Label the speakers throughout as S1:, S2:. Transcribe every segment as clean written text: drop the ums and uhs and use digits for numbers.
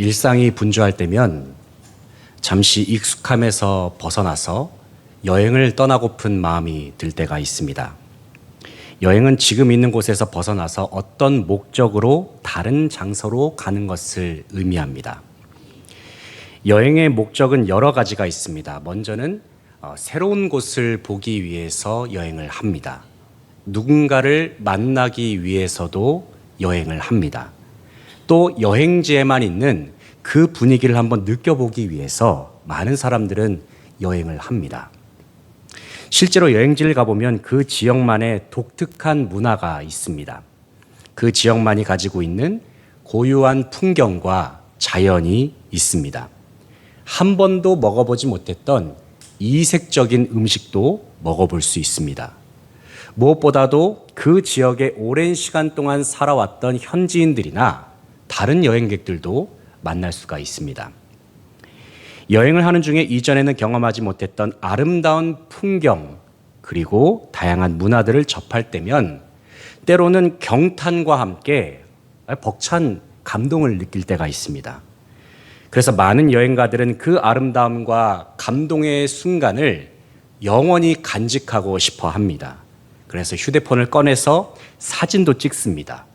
S1: 일상이 분주할 때면 잠시 익숙함에서 벗어나서 여행을 떠나고픈 마음이 들 때가 있습니다. 여행은 지금 있는 곳에서 벗어나서 어떤 목적으로 다른 장소로 가는 것을 의미합니다. 여행의 목적은 여러 가지가 있습니다. 먼저는 새로운 곳을 보기 위해서 여행을 합니다. 누군가를 만나기 위해서도 여행을 합니다. 또 여행지에만 있는 그 분위기를 한번 느껴보기 위해서 많은 사람들은 여행을 합니다. 실제로 여행지를 가보면 그 지역만의 독특한 문화가 있습니다. 그 지역만이 가지고 있는 고유한 풍경과 자연이 있습니다. 한 번도 먹어보지 못했던 이색적인 음식도 먹어볼 수 있습니다. 무엇보다도 그 지역에 오랜 시간 동안 살아왔던 현지인들이나 다른 여행객들도 만날 수가 있습니다. 여행을 하는 중에 이전에는 경험하지 못했던 아름다운 풍경 그리고 다양한 문화들을 접할 때면 때로는 경탄과 함께 벅찬 감동을 느낄 때가 있습니다. 그래서 많은 여행가들은 그 아름다움과 감동의 순간을 영원히 간직하고 싶어 합니다. 그래서 휴대폰을 꺼내서 사진도 찍습니다.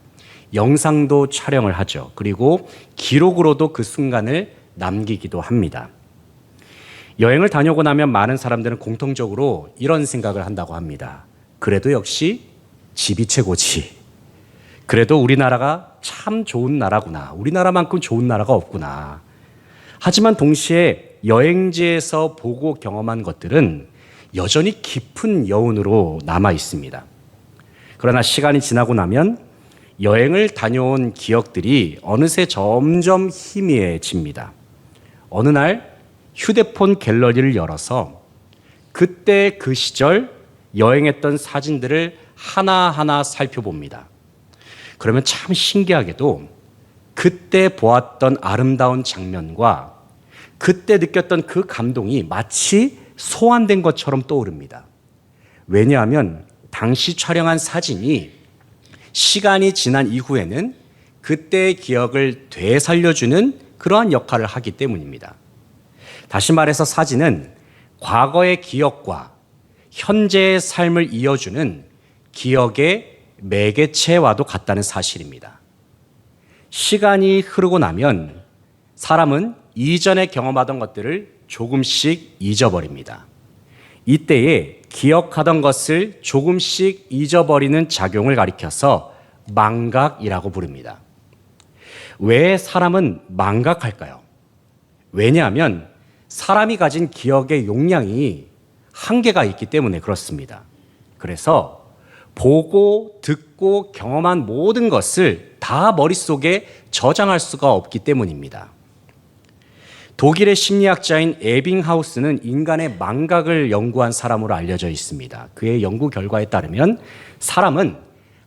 S1: 영상도 촬영을 하죠. 그리고 기록으로도 그 순간을 남기기도 합니다. 여행을 다녀오고 나면 많은 사람들은 공통적으로 이런 생각을 한다고 합니다. 그래도 역시 집이 최고지. 그래도 우리나라가 참 좋은 나라구나. 우리나라만큼 좋은 나라가 없구나. 하지만 동시에 여행지에서 보고 경험한 것들은 여전히 깊은 여운으로 남아 있습니다. 그러나 시간이 지나고 나면 여행을 다녀온 기억들이 어느새 점점 희미해집니다. 어느 날 휴대폰 갤러리를 열어서 그때 그 시절 여행했던 사진들을 하나하나 살펴봅니다. 그러면 참 신기하게도 그때 보았던 아름다운 장면과 그때 느꼈던 그 감동이 마치 소환된 것처럼 떠오릅니다. 왜냐하면 당시 촬영한 사진이 시간이 지난 이후에는 그때의 기억을 되살려주는 그러한 역할을 하기 때문입니다. 다시 말해서 사진은 과거의 기억과 현재의 삶을 이어주는 기억의 매개체와도 같다는 사실입니다. 시간이 흐르고 나면 사람은 이전에 경험하던 것들을 조금씩 잊어버립니다. 이때에 기억하던 것을 조금씩 잊어버리는 작용을 가리켜서 망각이라고 부릅니다. 왜 사람은 망각할까요? 왜냐하면 사람이 가진 기억의 용량이 한계가 있기 때문에 그렇습니다. 그래서 보고 듣고 경험한 모든 것을 다 머릿속에 저장할 수가 없기 때문입니다. 독일의 심리학자인 에빙하우스는 인간의 망각을 연구한 사람으로 알려져 있습니다. 그의 연구 결과에 따르면 사람은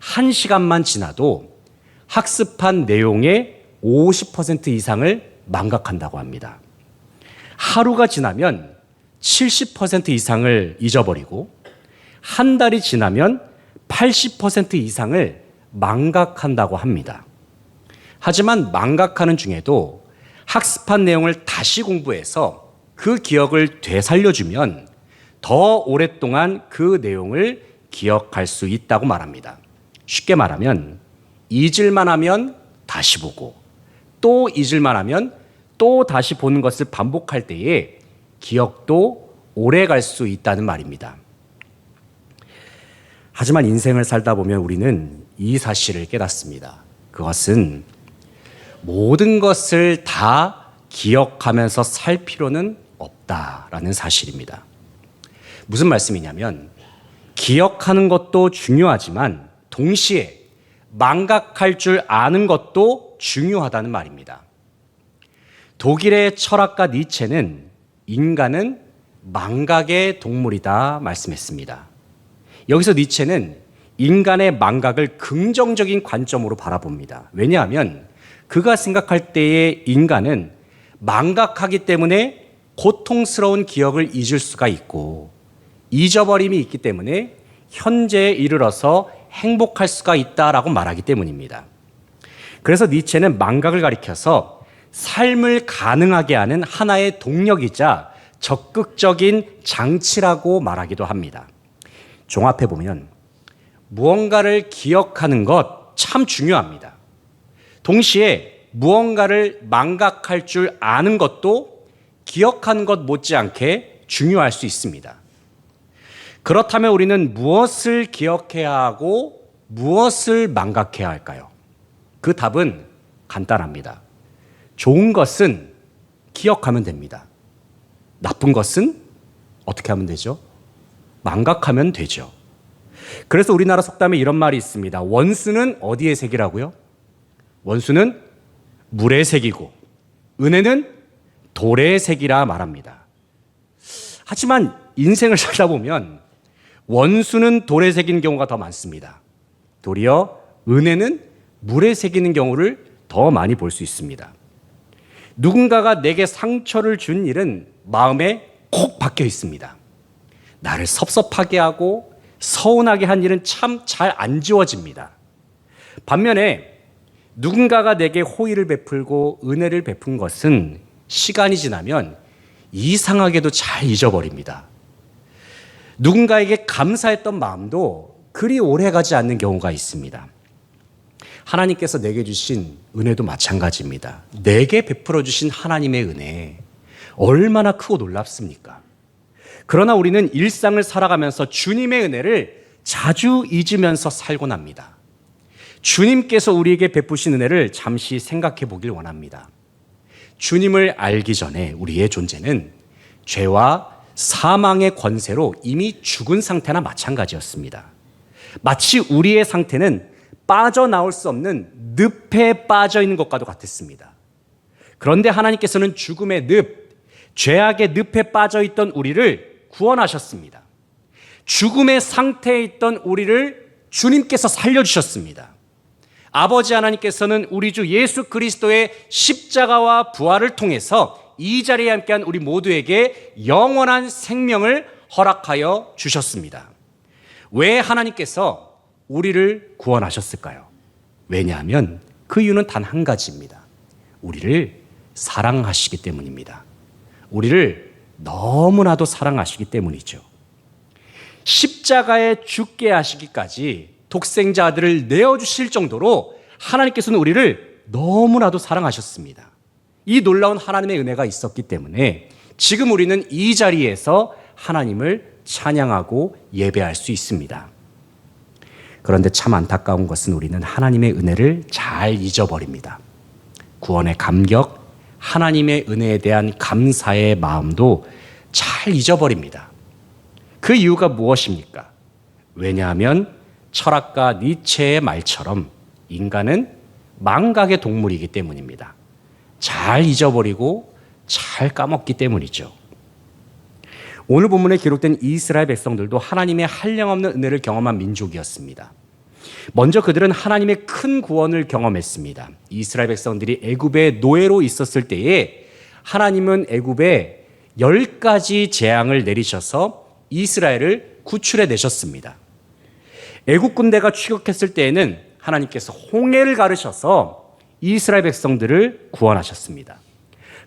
S1: 1시간만 지나도 학습한 내용의 50% 이상을 망각한다고 합니다. 하루가 지나면 70% 이상을 잊어버리고 한 달이 지나면 80% 이상을 망각한다고 합니다. 하지만 망각하는 중에도 학습한 내용을 다시 공부해서 그 기억을 되살려주면 더 오랫동안 그 내용을 기억할 수 있다고 말합니다. 쉽게 말하면 잊을만 하면 다시 보고 또 잊을만 하면 또 다시 보는 것을 반복할 때에 기억도 오래 갈 수 있다는 말입니다. 하지만 인생을 살다 보면 우리는 이 사실을 깨닫습니다. 그것은 모든 것을 다 기억하면서 살 필요는 없다라는 사실입니다. 무슨 말씀이냐면 기억하는 것도 중요하지만 동시에 망각할 줄 아는 것도 중요하다는 말입니다. 독일의 철학가 니체는 인간은 망각의 동물이다 말씀했습니다. 여기서 니체는 인간의 망각을 긍정적인 관점으로 바라봅니다. 왜냐하면 그가 생각할 때의 인간은 망각하기 때문에 고통스러운 기억을 잊을 수가 있고 잊어버림이 있기 때문에 현재에 이르러서 행복할 수가 있다라고 말하기 때문입니다. 그래서 니체는 망각을 가리켜서 삶을 가능하게 하는 하나의 동력이자 적극적인 장치라고 말하기도 합니다. 종합해 보면 무언가를 기억하는 것 참 중요합니다. 동시에 무언가를 망각할 줄 아는 것도 기억하는 것 못지않게 중요할 수 있습니다. 그렇다면 우리는 무엇을 기억해야 하고 무엇을 망각해야 할까요? 그 답은 간단합니다. 좋은 것은 기억하면 됩니다. 나쁜 것은 어떻게 하면 되죠? 망각하면 되죠. 그래서 우리나라 속담에 이런 말이 있습니다. 원수는 어디의 색이라고요? 원수는 물의 색이고 은혜는 돌의 색이라 말합니다. 하지만 인생을 살다 보면 원수는 돌의 색인 경우가 더 많습니다. 도리어 은혜는 물의 색이는 경우를 더 많이 볼 수 있습니다. 누군가가 내게 상처를 준 일은 마음에 콕 박혀 있습니다. 나를 섭섭하게 하고 서운하게 한 일은 참 잘 안 지워집니다. 반면에 누군가가 내게 호의를 베풀고 은혜를 베푼 것은 시간이 지나면 이상하게도 잘 잊어버립니다. 누군가에게 감사했던 마음도 그리 오래가지 않는 경우가 있습니다. 하나님께서 내게 주신 은혜도 마찬가지입니다. 내게 베풀어 주신 하나님의 은혜 얼마나 크고 놀랍습니까? 그러나 우리는 일상을 살아가면서 주님의 은혜를 자주 잊으면서 살곤 합니다. 주님께서 우리에게 베푸신 은혜를 잠시 생각해 보길 원합니다. 주님을 알기 전에 우리의 존재는 죄와 사망의 권세로 이미 죽은 상태나 마찬가지였습니다. 마치 우리의 상태는 빠져나올 수 없는 늪에 빠져 있는 것과도 같았습니다. 그런데 하나님께서는 죽음의 늪, 죄악의 늪에 빠져 있던 우리를 구원하셨습니다. 죽음의 상태에 있던 우리를 주님께서 살려주셨습니다. 아버지 하나님께서는 우리 주 예수 그리스도의 십자가와 부활을 통해서 이 자리에 함께한 우리 모두에게 영원한 생명을 허락하여 주셨습니다. 왜 하나님께서 우리를 구원하셨을까요? 왜냐하면 그 이유는 단 한 가지입니다. 우리를 사랑하시기 때문입니다. 우리를 너무나도 사랑하시기 때문이죠. 십자가에 죽게 하시기까지 독생자 아들을 내어주실 정도로 하나님께서는 우리를 너무나도 사랑하셨습니다. 이 놀라운 하나님의 은혜가 있었기 때문에 지금 우리는 이 자리에서 하나님을 찬양하고 예배할 수 있습니다. 그런데 참 안타까운 것은 우리는 하나님의 은혜를 잘 잊어버립니다. 구원의 감격, 하나님의 은혜에 대한 감사의 마음도 잘 잊어버립니다. 그 이유가 무엇입니까? 왜냐하면 철학가 니체의 말처럼 인간은 망각의 동물이기 때문입니다. 잘 잊어버리고 잘 까먹기 때문이죠. 오늘 본문에 기록된 이스라엘 백성들도 하나님의 한량없는 은혜를 경험한 민족이었습니다. 먼저 그들은 하나님의 큰 구원을 경험했습니다. 이스라엘 백성들이 애굽의 노예로 있었을 때에 하나님은 애굽에 10가지 재앙을 내리셔서 이스라엘을 구출해 내셨습니다. 애굽 군대가 추격했을 때에는 하나님께서 홍해를 가르셔서 이스라엘 백성들을 구원하셨습니다.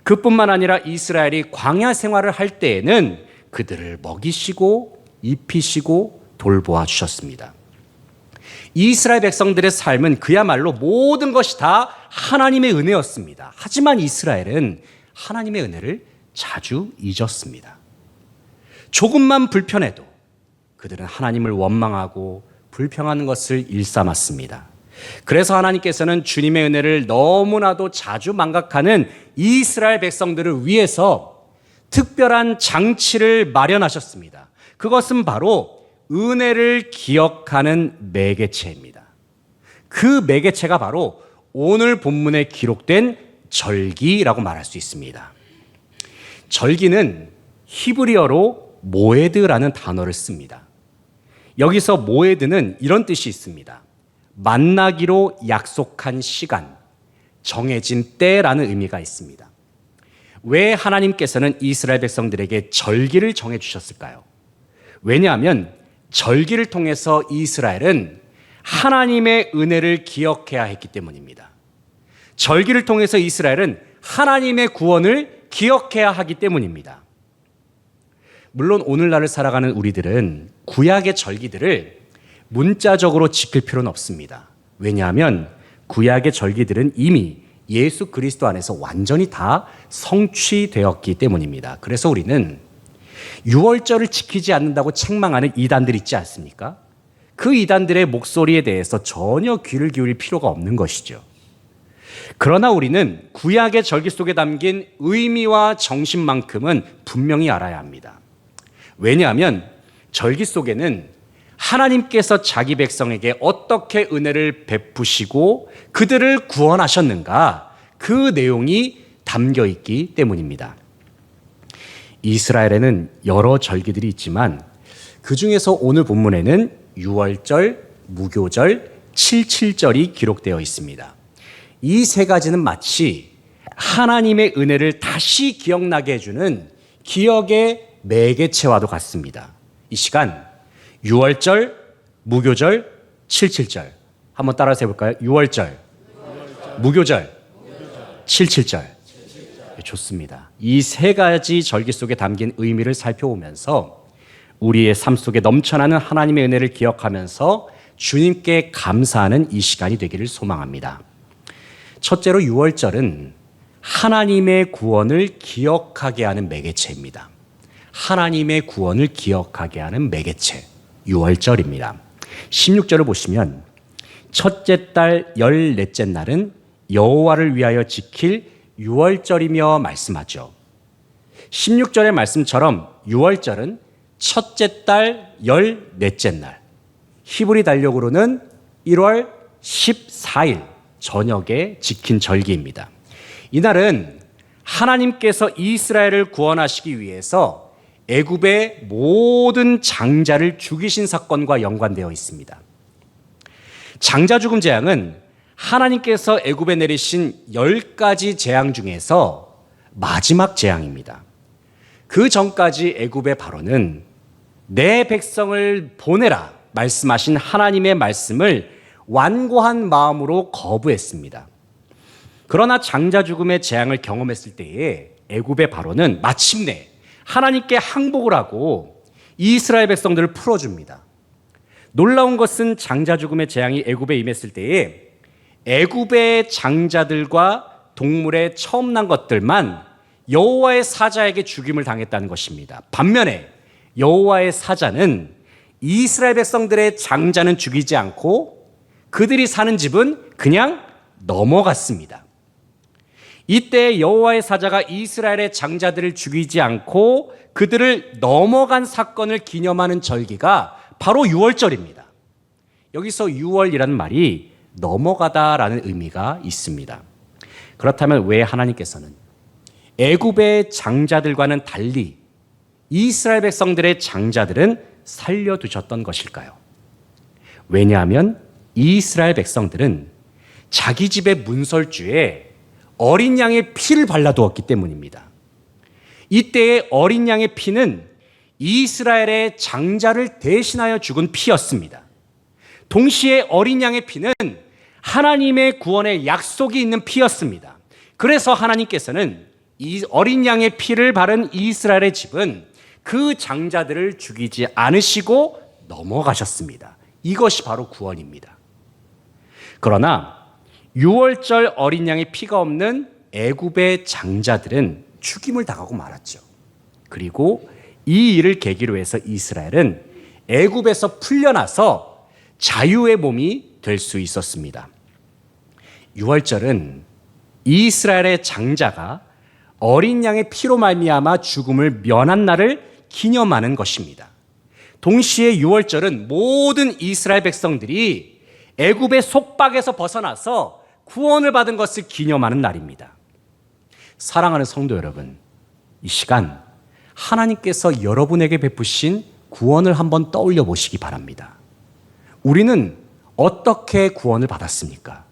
S1: 그뿐만 아니라 이스라엘이 광야 생활을 할 때에는 그들을 먹이시고 입히시고 돌보아 주셨습니다. 이스라엘 백성들의 삶은 그야말로 모든 것이 다 하나님의 은혜였습니다. 하지만 이스라엘은 하나님의 은혜를 자주 잊었습니다. 조금만 불편해도 그들은 하나님을 원망하고 불평하는 것을 일삼았습니다. 그래서 하나님께서는 주님의 은혜를 너무나도 자주 망각하는 이스라엘 백성들을 위해서 특별한 장치를 마련하셨습니다. 그것은 바로 은혜를 기억하는 매개체입니다. 그 매개체가 바로 오늘 본문에 기록된 절기라고 말할 수 있습니다. 절기는 히브리어로 모에드라는 단어를 씁니다. 여기서 모에드는 이런 뜻이 있습니다. 만나기로 약속한 시간, 정해진 때라는 의미가 있습니다. 왜 하나님께서는 이스라엘 백성들에게 절기를 정해주셨을까요? 왜냐하면 절기를 통해서 이스라엘은 하나님의 은혜를 기억해야 했기 때문입니다. 절기를 통해서 이스라엘은 하나님의 구원을 기억해야 하기 때문입니다. 물론 오늘날을 살아가는 우리들은 구약의 절기들을 문자적으로 지킬 필요는 없습니다. 왜냐하면 구약의 절기들은 이미 예수 그리스도 안에서 완전히 다 성취되었기 때문입니다. 그래서 우리는 유월절을 지키지 않는다고 책망하는 이단들 있지 않습니까? 그 이단들의 목소리에 대해서 전혀 귀를 기울일 필요가 없는 것이죠. 그러나 우리는 구약의 절기 속에 담긴 의미와 정신만큼은 분명히 알아야 합니다. 왜냐하면 절기 속에는 하나님께서 자기 백성에게 어떻게 은혜를 베푸시고 그들을 구원하셨는가, 그 내용이 담겨 있기 때문입니다. 이스라엘에는 여러 절기들이 있지만 그 중에서 오늘 본문에는 유월절, 무교절, 칠칠절이 기록되어 있습니다. 이 세 가지는 마치 하나님의 은혜를 다시 기억나게 해주는 기억의 매개체와도 같습니다. 이 시간 유월절, 무교절, 칠칠절 한번 따라서 해볼까요? 유월절, 무교절, 칠칠절. 좋습니다. 이 세 가지 절기 속에 담긴 의미를 살펴보면서 우리의 삶 속에 넘쳐나는 하나님의 은혜를 기억하면서 주님께 감사하는 이 시간이 되기를 소망합니다. 첫째로 유월절은 하나님의 구원을 기억하게 하는 매개체입니다. 하나님의 구원을 기억하게 하는 매개체, 유월절입니다. 16절을 보시면 첫째 달 14째 날은 여호와를 위하여 지킬 유월절이며 말씀하죠. 16절의 말씀처럼 유월절은 첫째 달 14째 날, 히브리 달력으로는 1월 14일 저녁에 지킨 절기입니다. 이날은 하나님께서 이스라엘을 구원하시기 위해서 애굽의 모든 장자를 죽이신 사건과 연관되어 있습니다. 장자 죽음 재앙은 하나님께서 애굽에 내리신 10가지 재앙 중에서 마지막 재앙입니다. 그 전까지 애굽의 바로는 내 백성을 보내라 말씀하신 하나님의 말씀을 완고한 마음으로 거부했습니다. 그러나 장자 죽음의 재앙을 경험했을 때에 애굽의 바로는 마침내 하나님께 항복을 하고 이스라엘 백성들을 풀어줍니다. 놀라운 것은 장자 죽음의 재앙이 애굽에 임했을 때에 애굽의 장자들과 동물의 처음 난 것들만 여호와의 사자에게 죽임을 당했다는 것입니다. 반면에 여호와의 사자는 이스라엘 백성들의 장자는 죽이지 않고 그들이 사는 집은 그냥 넘어갔습니다. 이때 여호와의 사자가 이스라엘의 장자들을 죽이지 않고 그들을 넘어간 사건을 기념하는 절기가 바로 유월절입니다. 여기서 유월이라는 말이 넘어가다라는 의미가 있습니다. 그렇다면 왜 하나님께서는 애굽의 장자들과는 달리 이스라엘 백성들의 장자들은 살려두셨던 것일까요? 왜냐하면 이스라엘 백성들은 자기 집의 문설주에 어린 양의 피를 발라두었기 때문입니다. 이때의 어린 양의 피는 이스라엘의 장자를 대신하여 죽은 피였습니다. 동시에 어린 양의 피는 하나님의 구원의 약속이 있는 피였습니다. 그래서 하나님께서는 이 어린 양의 피를 바른 이스라엘의 집은 그 장자들을 죽이지 않으시고 넘어가셨습니다. 이것이 바로 구원입니다. 그러나 유월절 어린 양의 피가 없는 애굽의 장자들은 죽임을 당하고 말았죠. 그리고 이 일을 계기로 해서 이스라엘은 애굽에서 풀려나서 자유의 몸이 될 수 있었습니다. 유월절은 이스라엘의 장자가 어린 양의 피로 말미암아 죽음을 면한 날을 기념하는 것입니다. 동시에 유월절은 모든 이스라엘 백성들이 애굽의 속박에서 벗어나서 구원을 받은 것을 기념하는 날입니다. 사랑하는 성도 여러분, 이 시간 하나님께서 여러분에게 베푸신 구원을 한번 떠올려 보시기 바랍니다. 우리는 어떻게 구원을 받았습니까?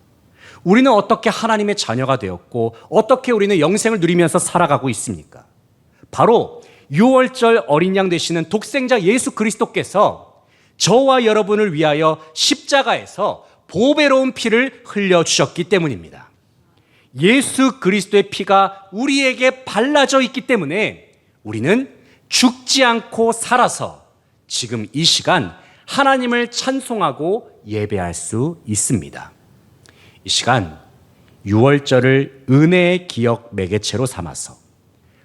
S1: 우리는 어떻게 하나님의 자녀가 되었고 어떻게 우리는 영생을 누리면서 살아가고 있습니까? 바로 유월절 어린 양 되시는 독생자 예수 그리스도께서 저와 여러분을 위하여 십자가에서 보배로운 피를 흘려주셨기 때문입니다. 예수 그리스도의 피가 우리에게 발라져 있기 때문에 우리는 죽지 않고 살아서 지금 이 시간 하나님을 찬송하고 예배할 수 있습니다. 이 시간 유월절을 은혜의 기억 매개체로 삼아서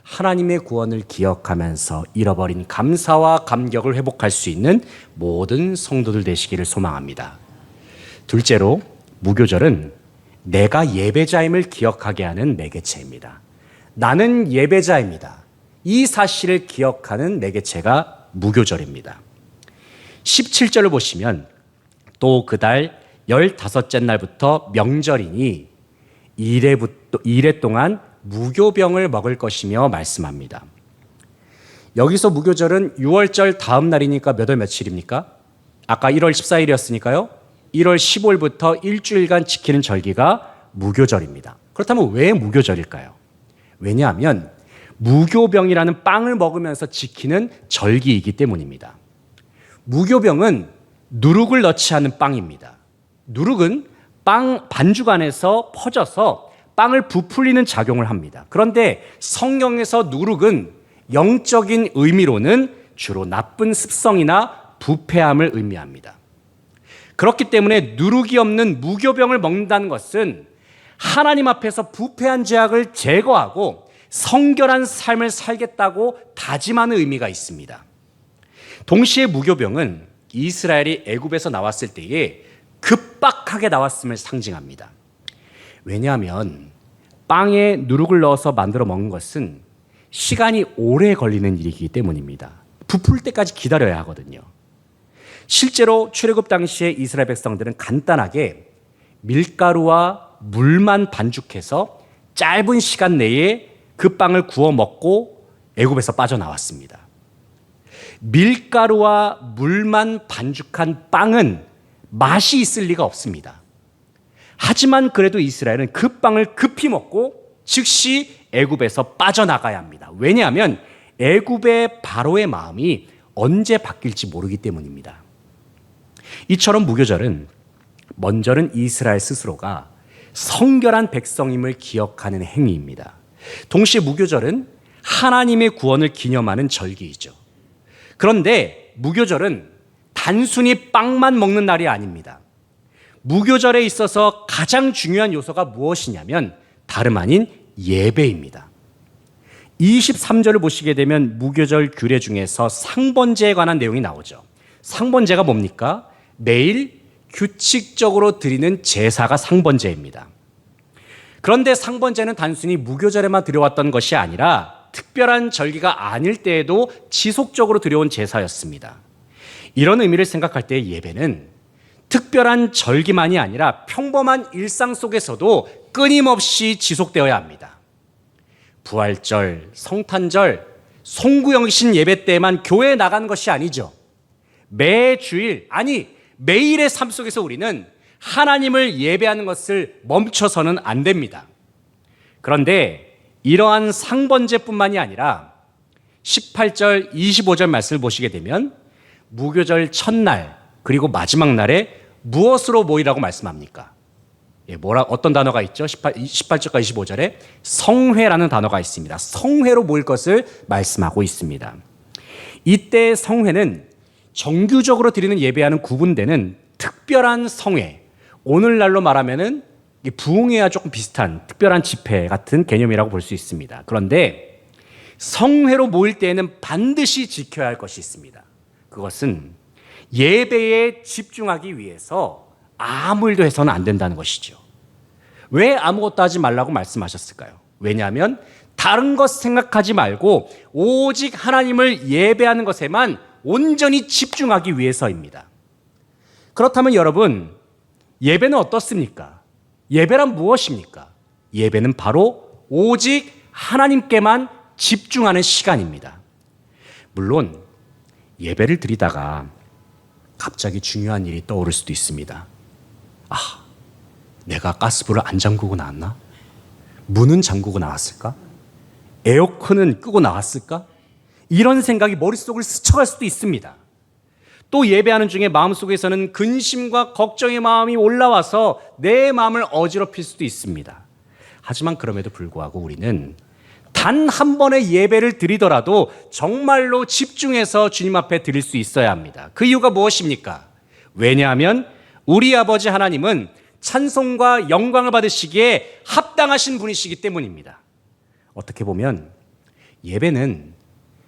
S1: 하나님의 구원을 기억하면서 잃어버린 감사와 감격을 회복할 수 있는 모든 성도들 되시기를 소망합니다. 둘째로 무교절은 내가 예배자임을 기억하게 하는 매개체입니다. 나는 예배자입니다. 이 사실을 기억하는 매개체가 무교절입니다. 17절을 보시면 또 그달 15째 날부터 명절이니 이래 동안 무교병을 먹을 것이며 말씀합니다. 여기서 무교절은 6월절 다음 날이니까 몇 월 며칠입니까? 아까 1월 14일이었으니까요. 1월 15일부터 일주일간 지키는 절기가 무교절입니다. 그렇다면 왜 무교절일까요? 왜냐하면 무교병이라는 빵을 먹으면서 지키는 절기이기 때문입니다. 무교병은 누룩을 넣지 않은 빵입니다. 누룩은 빵 반죽 안에서 퍼져서 빵을 부풀리는 작용을 합니다. 그런데 성경에서 누룩은 영적인 의미로는 주로 나쁜 습성이나 부패함을 의미합니다. 그렇기 때문에 누룩이 없는 무교병을 먹는다는 것은 하나님 앞에서 부패한 죄악을 제거하고 성결한 삶을 살겠다고 다짐하는 의미가 있습니다. 동시에 무교병은 이스라엘이 애굽에서 나왔을 때에 급박하게 나왔음을 상징합니다. 왜냐하면 빵에 누룩을 넣어서 만들어 먹는 것은 시간이 오래 걸리는 일이기 때문입니다. 부풀 때까지 기다려야 하거든요. 실제로 출애굽 당시에 이스라엘 백성들은 간단하게 밀가루와 물만 반죽해서 짧은 시간 내에 그 빵을 구워 먹고 애굽에서 빠져나왔습니다. 밀가루와 물만 반죽한 빵은 맛이 있을 리가 없습니다. 하지만 그래도 이스라엘은 그 빵을 급히 먹고 즉시 애굽에서 빠져나가야 합니다. 왜냐하면 애굽의 바로의 마음이 언제 바뀔지 모르기 때문입니다. 이처럼 무교절은 먼저는 이스라엘 스스로가 성결한 백성임을 기억하는 행위입니다. 동시에 무교절은 하나님의 구원을 기념하는 절기이죠. 그런데 무교절은 단순히 빵만 먹는 날이 아닙니다. 무교절에 있어서 가장 중요한 요소가 무엇이냐면 다름 아닌 예배입니다. 23절을 보시게 되면 무교절 규례 중에서 상번제에 관한 내용이 나오죠. 상번제가 뭡니까? 매일 규칙적으로 드리는 제사가 상번제입니다. 그런데 상번제는 단순히 무교절에만 드려왔던 것이 아니라 특별한 절기가 아닐 때에도 지속적으로 드려온 제사였습니다. 이런 의미를 생각할 때 예배는 특별한 절기만이 아니라 평범한 일상 속에서도 끊임없이 지속되어야 합니다. 부활절, 성탄절, 송구영신 예배 때만 교회에 나가는 것이 아니죠. 매주일, 아니 매일의 삶 속에서 우리는 하나님을 예배하는 것을 멈춰서는 안 됩니다. 그런데 이러한 상번제뿐만이 아니라 18절, 25절 말씀을 보시게 되면 무교절 첫날 그리고 마지막 날에 무엇으로 모이라고 말씀합니까? 어떤 단어가 있죠? 18절과 25절에 성회라는 단어가 있습니다. 성회로 모일 것을 말씀하고 있습니다. 이때 성회는 정규적으로 드리는 예배와는 구분되는 특별한 성회, 오늘날로 말하면은 부흥회와 조금 비슷한 특별한 집회 같은 개념이라고 볼 수 있습니다. 그런데 성회로 모일 때에는 반드시 지켜야 할 것이 있습니다. 그것은 예배에 집중하기 위해서 아무 일도 해서는 안 된다는 것이죠. 왜 아무것도 하지 말라고 말씀하셨을까요? 왜냐하면 다른 것 생각하지 말고 오직 하나님을 예배하는 것에만 온전히 집중하기 위해서입니다. 그렇다면 여러분, 예배는 어떻습니까? 예배란 무엇입니까? 예배는 바로 오직 하나님께만 집중하는 시간입니다. 물론 예배를 드리다가 갑자기 중요한 일이 떠오를 수도 있습니다. 내가 가스불을 안 잠그고 나왔나? 문은 잠그고 나왔을까? 에어컨은 끄고 나왔을까? 이런 생각이 머릿속을 스쳐갈 수도 있습니다. 또 예배하는 중에 마음속에서는 근심과 걱정의 마음이 올라와서 내 마음을 어지럽힐 수도 있습니다. 하지만 그럼에도 불구하고 우리는 단 한 번의 예배를 드리더라도 정말로 집중해서 주님 앞에 드릴 수 있어야 합니다. 그 이유가 무엇입니까? 왜냐하면 우리 아버지 하나님은 찬송과 영광을 받으시기에 합당하신 분이시기 때문입니다. 어떻게 보면 예배는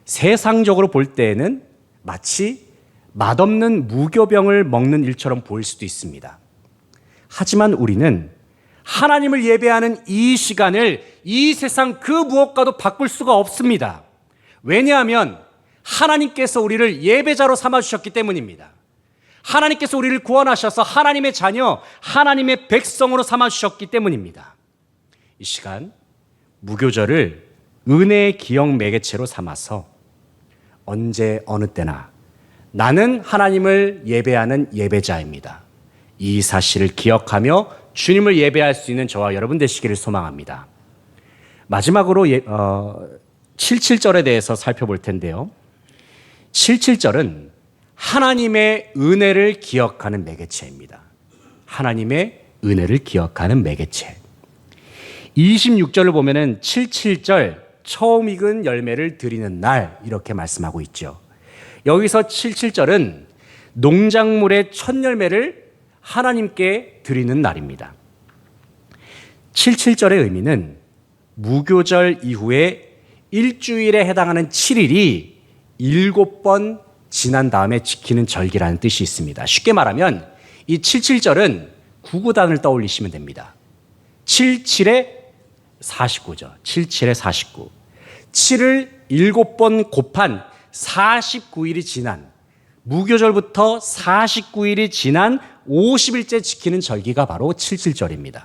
S1: 세상적으로 볼 때에는 마치 맛없는 무교병을 먹는 일처럼 보일 수도 있습니다. 하지만 우리는 하나님을 예배하는 이 시간을 이 세상 그 무엇과도 바꿀 수가 없습니다. 왜냐하면 하나님께서 우리를 예배자로 삼아주셨기 때문입니다. 하나님께서 우리를 구원하셔서 하나님의 자녀, 하나님의 백성으로 삼아주셨기 때문입니다. 이 시간 무교절을 은혜의 기억 매개체로 삼아서 언제 어느 때나 나는 하나님을 예배하는 예배자입니다. 이 사실을 기억하며 주님을 예배할 수 있는 저와 여러분 되시기를 소망합니다. 마지막으로 77절에 대해서 살펴볼 텐데요. 77절은 하나님의 은혜를 기억하는 매개체입니다. 하나님의 은혜를 기억하는 매개체. 26절을 보면은 77절 처음 익은 열매를 드리는 날 이렇게 말씀하고 있죠. 여기서 77절은 농작물의 첫 열매를 하나님께 드리는 날입니다. 77절의 의미는 무교절 이후에 일주일에 해당하는 7일이 7번 지난 다음에 지키는 절기라는 뜻이 있습니다. 쉽게 말하면 이 77절은 구구단을 떠올리시면 됩니다. 77에 49죠. 77에 49. 7을 7번 곱한 49일이 지난 무교절부터 49일이 지난 50일째 지키는 절기가 바로 77절입니다.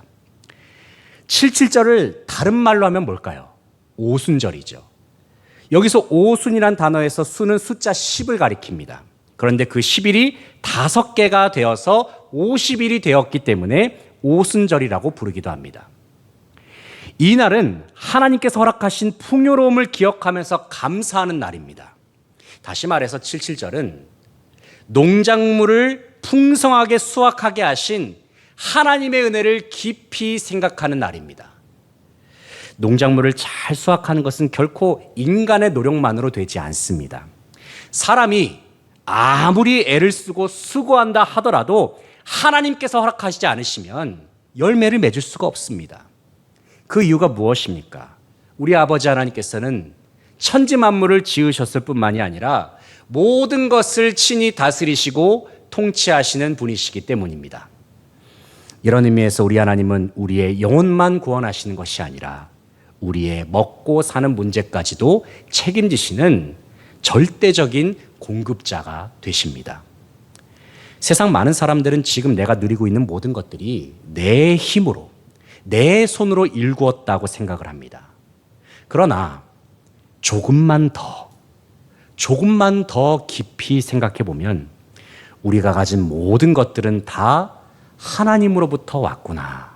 S1: 77절을 다른 말로 하면 뭘까요? 오순절이죠. 여기서 오순이란 단어에서 수는 숫자 10을 가리킵니다. 그런데 그 10일이 5개가 되어서 50일이 되었기 때문에 오순절이라고 부르기도 합니다. 이 날은 하나님께서 허락하신 풍요로움을 기억하면서 감사하는 날입니다. 다시 말해서 77절은 농작물을 풍성하게 수확하게 하신 하나님의 은혜를 깊이 생각하는 날입니다. 농작물을 잘 수확하는 것은 결코 인간의 노력만으로 되지 않습니다. 사람이 아무리 애를 쓰고 수고한다 하더라도 하나님께서 허락하시지 않으시면 열매를 맺을 수가 없습니다. 그 이유가 무엇입니까? 우리 아버지 하나님께서는 천지 만물을 지으셨을 뿐만이 아니라 모든 것을 친히 다스리시고 통치하시는 분이시기 때문입니다. 이런 의미에서 우리 하나님은 우리의 영혼만 구원하시는 것이 아니라 우리의 먹고 사는 문제까지도 책임지시는 절대적인 공급자가 되십니다. 세상 많은 사람들은 지금 내가 누리고 있는 모든 것들이 내 힘으로, 내 손으로 일구었다고 생각을 합니다. 그러나 조금만 더 깊이 생각해 보면 우리가 가진 모든 것들은 다 하나님으로부터 왔구나.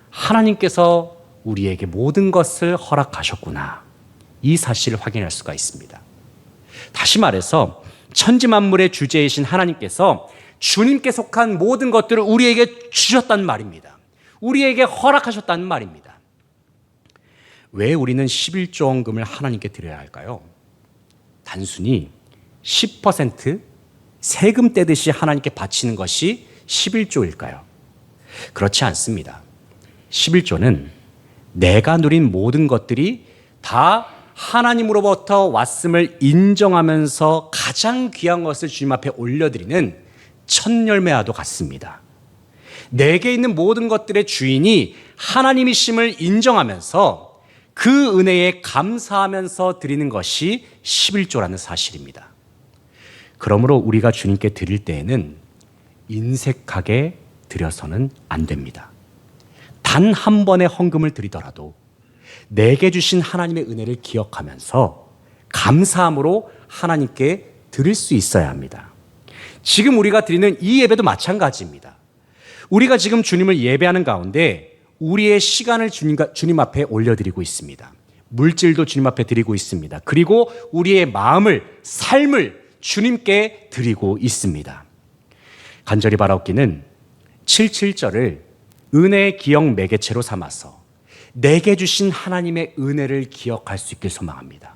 S1: 하나님께서 우리에게 모든 것을 허락하셨구나. 이 사실을 확인할 수가 있습니다. 다시 말해서 천지 만물의 주제이신 하나님께서 주님께 속한 모든 것들을 우리에게 주셨다는 말입니다. 우리에게 허락하셨다는 말입니다. 왜 우리는 11조원금을 하나님께 드려야 할까요? 단순히 10% 세금 떼듯이 하나님께 바치는 것이 11조일까요? 그렇지 않습니다. 11조는 내가 누린 모든 것들이 다 하나님으로부터 왔음을 인정하면서 가장 귀한 것을 주님 앞에 올려드리는 첫 열매와도 같습니다. 내게 있는 모든 것들의 주인이 하나님이심을 인정하면서 그 은혜에 감사하면서 드리는 것이 11조라는 사실입니다. 그러므로 우리가 주님께 드릴 때에는 인색하게 드려서는 안 됩니다. 단 한 번의 헌금을 드리더라도 내게 주신 하나님의 은혜를 기억하면서 감사함으로 하나님께 드릴 수 있어야 합니다. 지금 우리가 드리는 이 예배도 마찬가지입니다. 우리가 지금 주님을 예배하는 가운데 우리의 시간을 주님 앞에 올려드리고 있습니다. 물질도 주님 앞에 드리고 있습니다. 그리고 우리의 마음을, 삶을 주님께 드리고 있습니다. 간절히 바라옵기는 77절을 은혜의 기억 매개체로 삼아서 내게 주신 하나님의 은혜를 기억할 수 있길 소망합니다.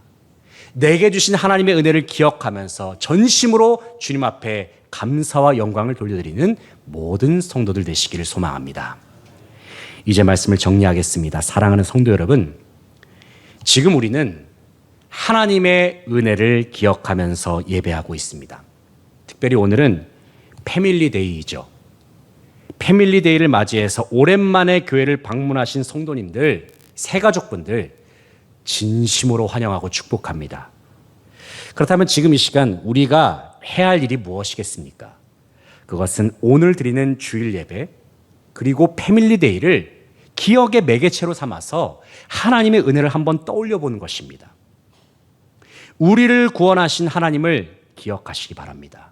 S1: 내게 주신 하나님의 은혜를 기억하면서 전심으로 주님 앞에 감사와 영광을 돌려드리는 모든 성도들 되시기를 소망합니다. 이제 말씀을 정리하겠습니다. 사랑하는 성도 여러분, 지금 우리는 하나님의 은혜를 기억하면서 예배하고 있습니다. 특별히 오늘은 패밀리데이이죠. 패밀리데이를 맞이해서 오랜만에 교회를 방문하신 성도님들, 새가족분들 진심으로 환영하고 축복합니다. 그렇다면 지금 이 시간 우리가 해야 할 일이 무엇이겠습니까? 그것은 오늘 드리는 주일 예배 그리고 패밀리데이를 기억의 매개체로 삼아서 하나님의 은혜를 한번 떠올려 보는 것입니다. 우리를 구원하신 하나님을 기억하시기 바랍니다.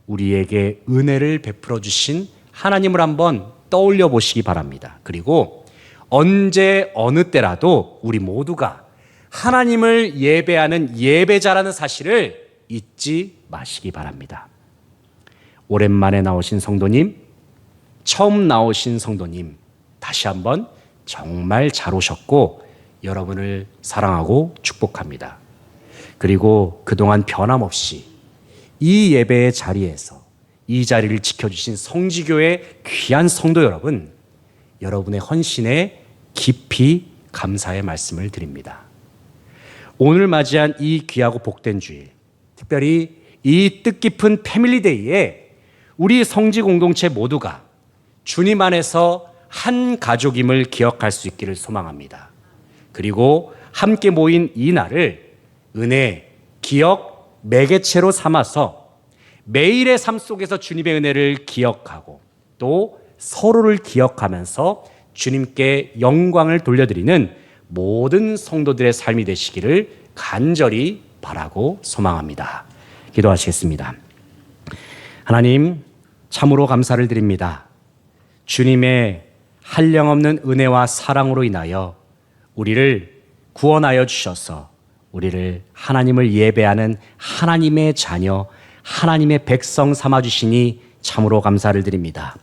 S1: 우리에게 은혜를 베풀어 주신 하나님을 한번 떠올려 보시기 바랍니다. 그리고 언제 어느 때라도 우리 모두가 하나님을 예배하는 예배자라는 사실을 잊지 마시기 바랍니다. 오랜만에 나오신 성도님, 처음 나오신 성도님, 다시 한번 정말 잘 오셨고 여러분을 사랑하고 축복합니다. 그리고 그동안 변함없이 이 예배의 자리에서 이 자리를 지켜주신 성지교회 귀한 성도 여러분, 여러분의 헌신에 깊이 감사의 말씀을 드립니다. 오늘 맞이한 이 귀하고 복된 주일, 특별히 이 뜻깊은 패밀리데이에 우리 성지 공동체 모두가 주님 안에서 한 가족임을 기억할 수 있기를 소망합니다. 그리고 함께 모인 이 날을 은혜, 기억, 매개체로 삼아서 매일의 삶 속에서 주님의 은혜를 기억하고 또 서로를 기억하면서 주님께 영광을 돌려드리는 모든 성도들의 삶이 되시기를 간절히 바라고 소망합니다. 기도하시겠습니다. 하나님, 참으로 감사를 드립니다. 주님의 한량없는 은혜와 사랑으로 인하여 우리를 구원하여 주셔서 우리를 하나님을 예배하는 하나님의 자녀, 하나님의 백성 삼아주시니 참으로 감사를 드립니다.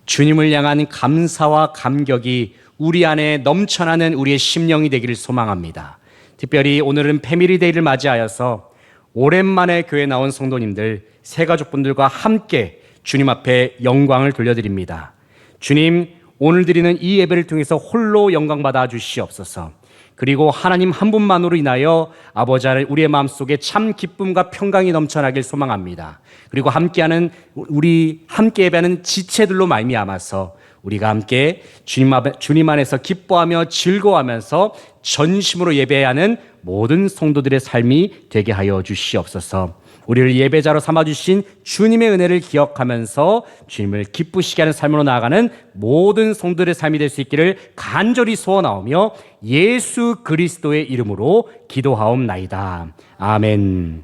S1: 주님을 향한 감사와 감격이 우리 안에 넘쳐나는 우리의 심령이 되기를 소망합니다. 특별히 오늘은 패밀리데이를 맞이하여서 오랜만에 교회에 나온 성도님들, 새가족분들과 함께 주님 앞에 영광을 돌려드립니다. 주님, 오늘 드리는 이 예배를 통해서 홀로 영광받아 주시옵소서. 그리고 하나님 한 분만으로 인하여 아버지 하나님 우리의 마음속에 참 기쁨과 평강이 넘쳐나길 소망합니다. 그리고 함께하는 우리 함께 예배하는 지체들로 말미암아서 우리가 함께 주님 안에서 기뻐하며 즐거워하면서 전심으로 예배하는 모든 성도들의 삶이 되게 하여 주시옵소서. 우리를 예배자로 삼아주신 주님의 은혜를 기억하면서 주님을 기쁘시게 하는 삶으로 나아가는 모든 성도들의 삶이 될 수 있기를 간절히 소원하오며 예수 그리스도의 이름으로 기도하옵나이다. 아멘.